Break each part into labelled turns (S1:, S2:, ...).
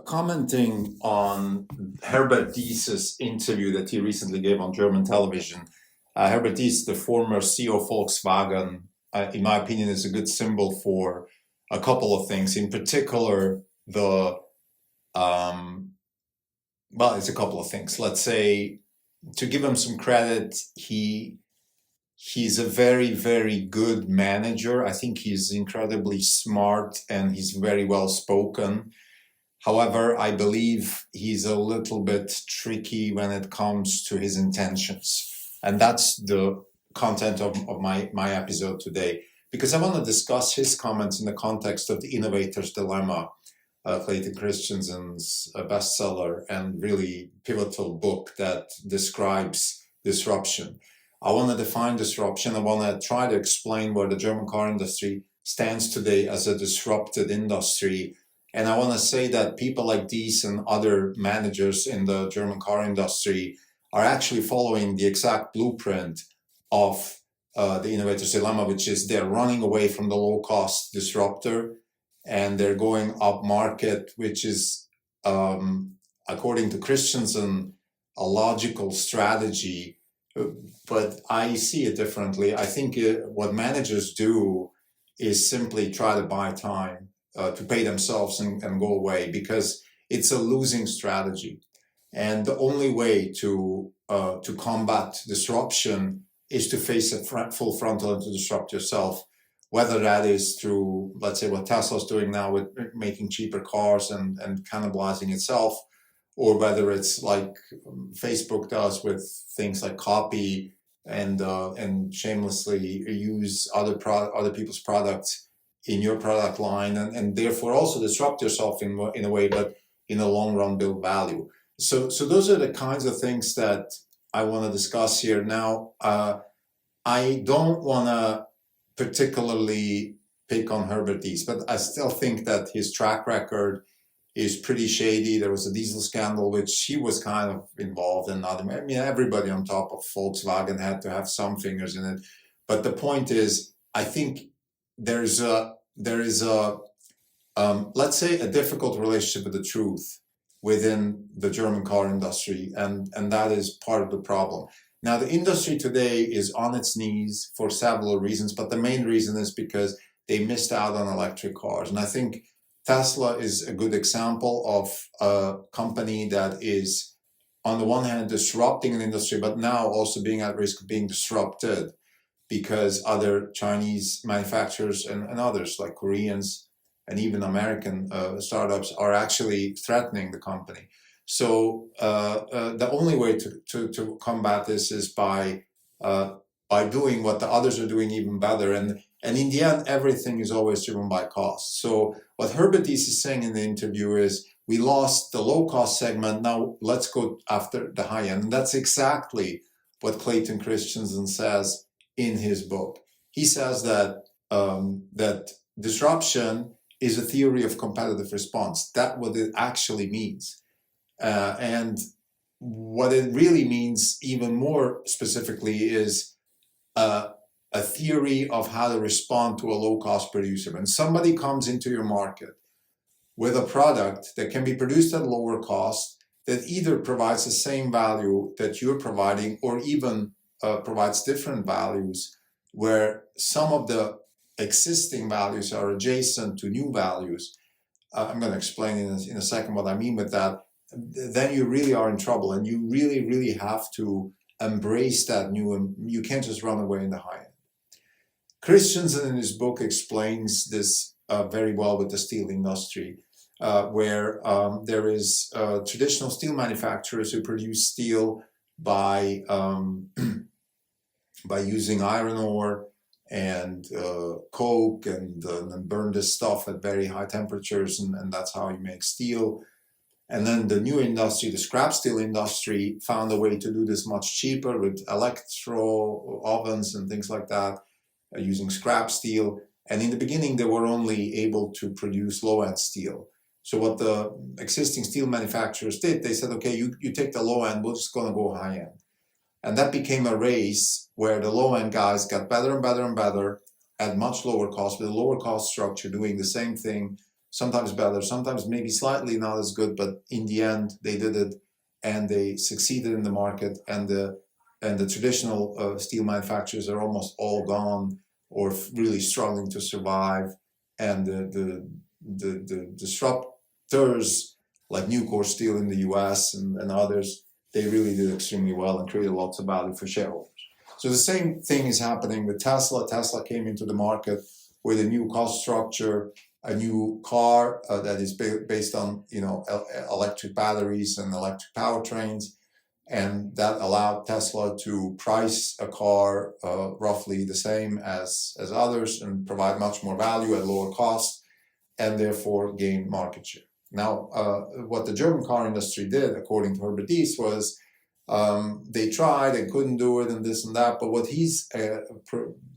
S1: Commenting on Herbert Diess's interview that he recently gave on German television, Herbert Diess, the former CEO of Volkswagen, in my opinion, is a good symbol for a couple of things. In particular, um, it's a couple of things. Let's say, to give him some credit, he's a very, very good manager. I think he's incredibly smart and he's very well spoken. However, I believe he's a little bit tricky when it comes to his intentions. And that's the content of my episode today, because I want to discuss his comments in the context of the Innovator's Dilemma, Clayton Christensen's bestseller and really pivotal book that describes disruption. I want to define disruption. I want to try to explain where the German car industry stands today as a disrupted industry. And I want to say that people like Diess and other managers in the German car industry are actually following the exact blueprint of the innovator's dilemma, which is they're running away from the low-cost disruptor and they're going up market, which is, according to Christensen, a logical strategy. But I see it differently. I think what managers do is simply try to buy time to pay themselves and go away, because it's a losing strategy. And the only way to combat disruption is to face a full frontal and to disrupt yourself, whether that is through, let's say, what Tesla's doing now with making cheaper cars and cannibalizing itself, or whether it's like Facebook does with things like copy and shamelessly use other people's products in your product line, and therefore also disrupt yourself in a way, but in the long run build value. So those are the kinds of things that I want to discuss here. Now, I don't want to particularly pick on Herbert Diess, but I still think that his track record is pretty shady. There was a diesel scandal, which he was kind of involved in. I mean, everybody on top of Volkswagen had to have some fingers in it. But the point is, I think there is a let's say, a difficult relationship with the truth within the German car industry, and that is part of the problem. Now, the industry today is on its knees for several reasons, but the main reason is because they missed out on electric cars. And I think Tesla is a good example of a company that is, on the one hand, disrupting an industry, but now also being at risk of being disrupted because other Chinese manufacturers and others like Koreans and even American startups are actually threatening the company. So the only way to combat this is by doing what the others are doing even better. And in the end, everything is always driven by cost. So what Herbert Diess is saying in the interview is, we lost the low-cost segment, now let's go after the high end. And that's exactly what Clayton Christensen says in his book. He says that that disruption is a theory of competitive response. That's what it actually means. And what it really means, even more specifically, is a theory of how to respond to a low-cost producer. When somebody comes into your market with a product that can be produced at lower cost, that either provides the same value that you're providing, or even provides different values, where some of the existing values are adjacent to new values. I'm going to explain in a second what I mean with that. Then you really are in trouble, and you really, really have to embrace that new, and you can't just run away in the high end. Christensen in his book explains this very well with the steel industry, where there is traditional steel manufacturers who produce steel by by using iron ore and coke and burn this stuff at very high temperatures, and that's how you make steel. And then the new industry, the scrap steel industry, found a way to do this much cheaper with electro ovens and things like that, using scrap steel. And in the beginning, they were only able to produce low-end steel. So what the existing steel manufacturers did, they said, okay, you take the low end, we're just going to go high end. And that became a race where the low-end guys got better and better and better at much lower cost, with a lower cost structure, doing the same thing sometimes better, sometimes maybe slightly not as good, but in the end they did it and they succeeded in the market, and the traditional steel manufacturers are almost all gone or really struggling to survive, and the disruptors like Nucor Steel in the US and others, they really did extremely well and created lots of value for shareholders. So the same thing is happening with Tesla. Tesla came into the market with a new cost structure, a new car that is based on electric batteries and electric powertrains, and that allowed Tesla to price a car roughly the same as others and provide much more value at lower cost, and therefore gain market share. Now, what the German car industry did, according to Herbert Diess, was they tried and couldn't do it and this and that, but what he's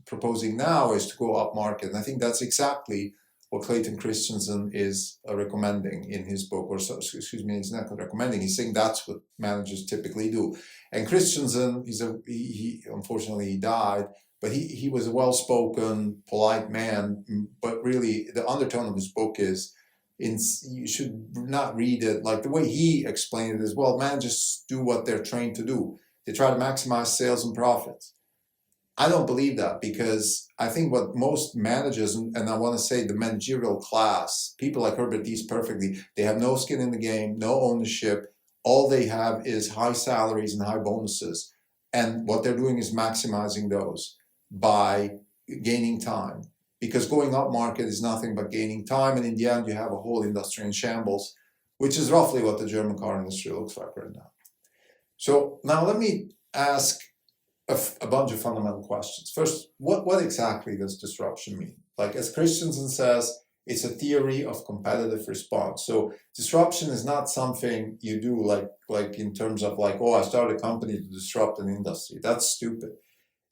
S1: proposing now is to go up market. And I think that's exactly what Clayton Christensen is recommending in his book, or excuse me, he's not recommending, he's saying that's what managers typically do. And Christensen, he unfortunately he died, but he was a well-spoken, polite man, but really the undertone of his book is, you should not read it like the way he explained it is, well, managers do what they're trained to do. They try to maximize sales and profits. I don't believe that, because I think what most managers, and I want to say the managerial class, people like Herbert Diess perfectly, they have no skin in the game, no ownership. All they have is high salaries and high bonuses. And what they're doing is maximizing those by gaining time. Because going up market is nothing but gaining time, and in the end you have a whole industry in shambles, which is roughly what the German car industry looks like right now. So now let me ask a bunch of fundamental questions. First, what exactly does disruption mean? Like, as Christensen says, it's a theory of competitive response. So disruption is not something you do like in terms of like, oh, I started a company to disrupt an industry. That's stupid.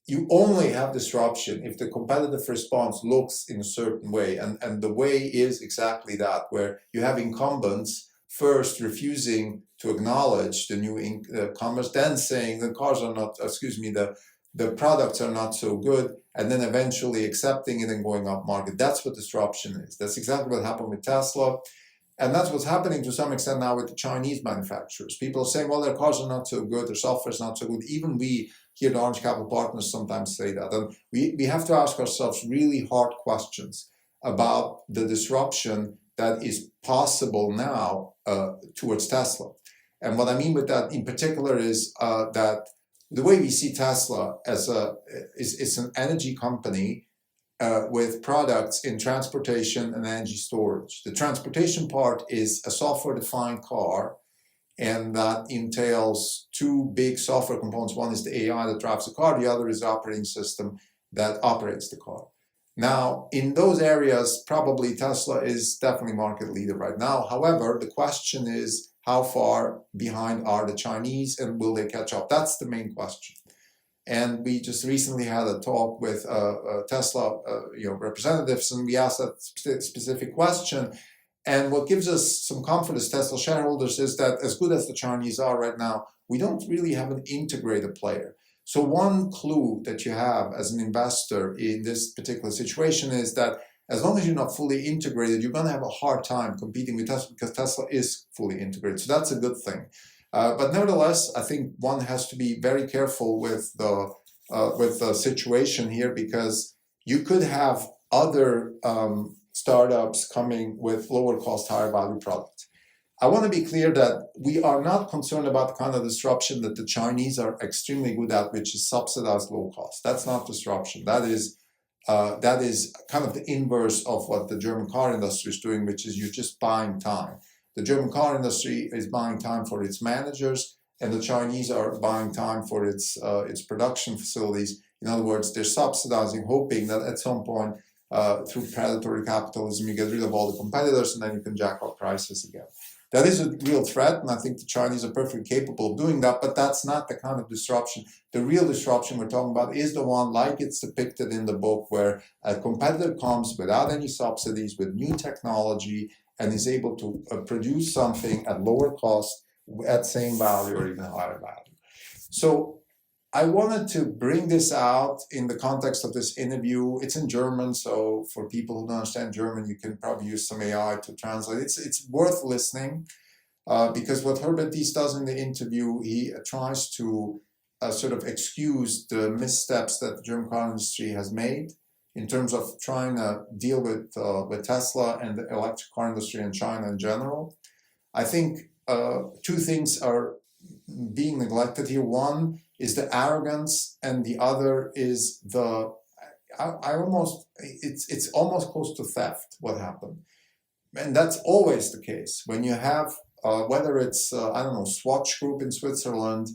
S1: You only have disruption if the competitive response looks in a certain way. And the way is exactly that, where you have incumbents first refusing to acknowledge the new commerce, then saying the cars are not, the products are not so good, and then eventually accepting it and going up market. That's what disruption is. That's exactly what happened with Tesla. And that's what's happening to some extent now with the Chinese manufacturers. People are saying, well, their cars are not so good, their software is not so good. Even we here at Orange Capital Partners sometimes say that. And we have to ask ourselves really hard questions about the disruption that is possible now towards Tesla. And what I mean with that in particular is that the way we see Tesla as it's an energy company with products in transportation and energy storage. The transportation part is a software-defined car, and that entails two big software components. One is the AI that drives the car, the other is the operating system that operates the car. Now, in those areas, probably Tesla is definitely market leader right now. However, the question is, how far behind are the Chinese, and will they catch up? That's the main question. And we just recently had a talk with Tesla representatives, and we asked that specific question. And what gives us some comfort as Tesla shareholders is that, as good as the Chinese are right now, we don't really have an integrated player. So one clue that you have as an investor in this particular situation is that as long as you're not fully integrated, you're going to have a hard time competing with Tesla, because Tesla is fully integrated. So that's a good thing. But nevertheless, I think one has to be very careful with the situation here, because you could have other startups coming with lower cost, higher value products. I want to be clear that we are not concerned about the kind of disruption that the Chinese are extremely good at, which is subsidized low cost. That's not disruption. That is kind of the inverse of what the German car industry is doing, which is you're just buying time. The German car industry is buying time for its managers, and the Chinese are buying time for its production facilities. In other words, they're subsidizing, hoping that at some point, through predatory capitalism, you get rid of all the competitors, and then you can jack up prices again. That is a real threat, and I think the Chinese are perfectly capable of doing that, but that's not the kind of disruption. The real disruption we're talking about is the one like it's depicted in the book, where a competitor comes without any subsidies, with new technology, and is able to produce something at lower cost, at same value or even higher value. So I wanted to bring this out in the context of this interview. It's in German, so for people who don't understand German, you can probably use some AI to translate. It's worth listening because what Herbert Diess does in the interview, he tries to sort of excuse the missteps that the German car industry has made in terms of trying to deal with Tesla and the electric car industry in China in general. I think two things are being neglected here. One is the arrogance, and the other is the I almost it's almost close to theft what happened, and that's always the case when you have whether it's I don't know, Swatch Group in Switzerland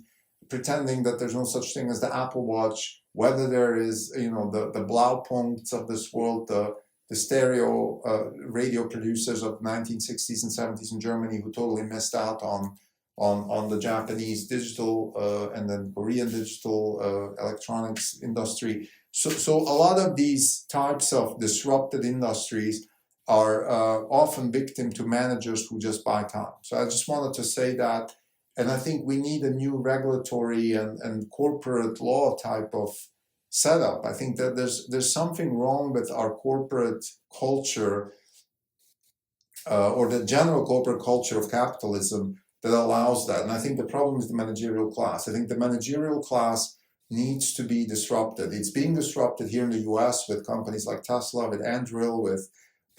S1: pretending that there's no such thing as the Apple Watch, whether there is the Blaupunkts of this world, the stereo radio producers of 1960s and 70s in Germany who totally missed out on the Japanese digital and then Korean digital electronics industry. So a lot of these types of disrupted industries are often victim to managers who just buy time. So I just wanted to say that, and I think we need a new regulatory and corporate law type of setup. I think that there's something wrong with our corporate culture or the general corporate culture of capitalism that allows that. And I think the problem is the managerial class. I think the managerial class needs to be disrupted. It's being disrupted here in the US with companies like Tesla, with Anduril, with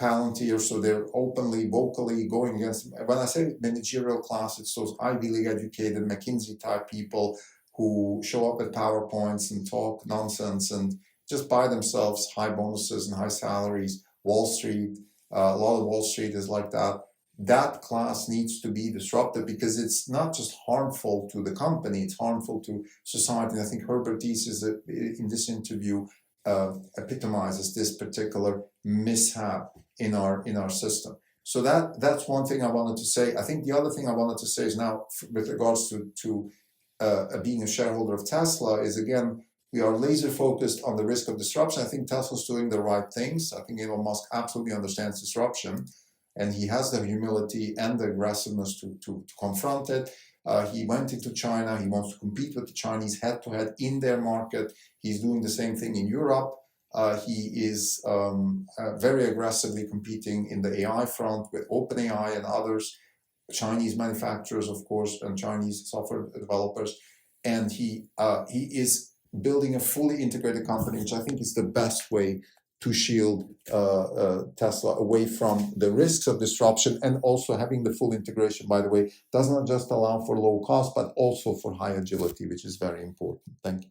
S1: Palantir. So they're openly, vocally going against. When I say managerial class, it's those Ivy League educated McKinsey type people who show up at PowerPoints and talk nonsense and just buy themselves high bonuses and high salaries. Wall Street, a lot of Wall Street is like that. That class needs to be disrupted because it's not just harmful to the company, it's harmful to society. And I think Herbert Diess is in this interview epitomizes this particular mishap in our system. So that's one thing I wanted to say. I think the other thing I wanted to say is now with regards to being a shareholder of Tesla is, again, we are laser focused on the risk of disruption. I think Tesla's doing the right things. I think Elon Musk absolutely understands disruption, and he has the humility and the aggressiveness to confront it. He went into China. He wants to compete with the Chinese head-to-head in their market. He's doing the same thing in Europe. He is very aggressively competing in the AI front with OpenAI and others, Chinese manufacturers, of course, and Chinese software developers. And he is building a fully integrated company, which I think is the best way to shield Tesla away from the risks of disruption. And also having the full integration, by the way, does not just allow for low cost, but also for high agility, which is very important. Thank you.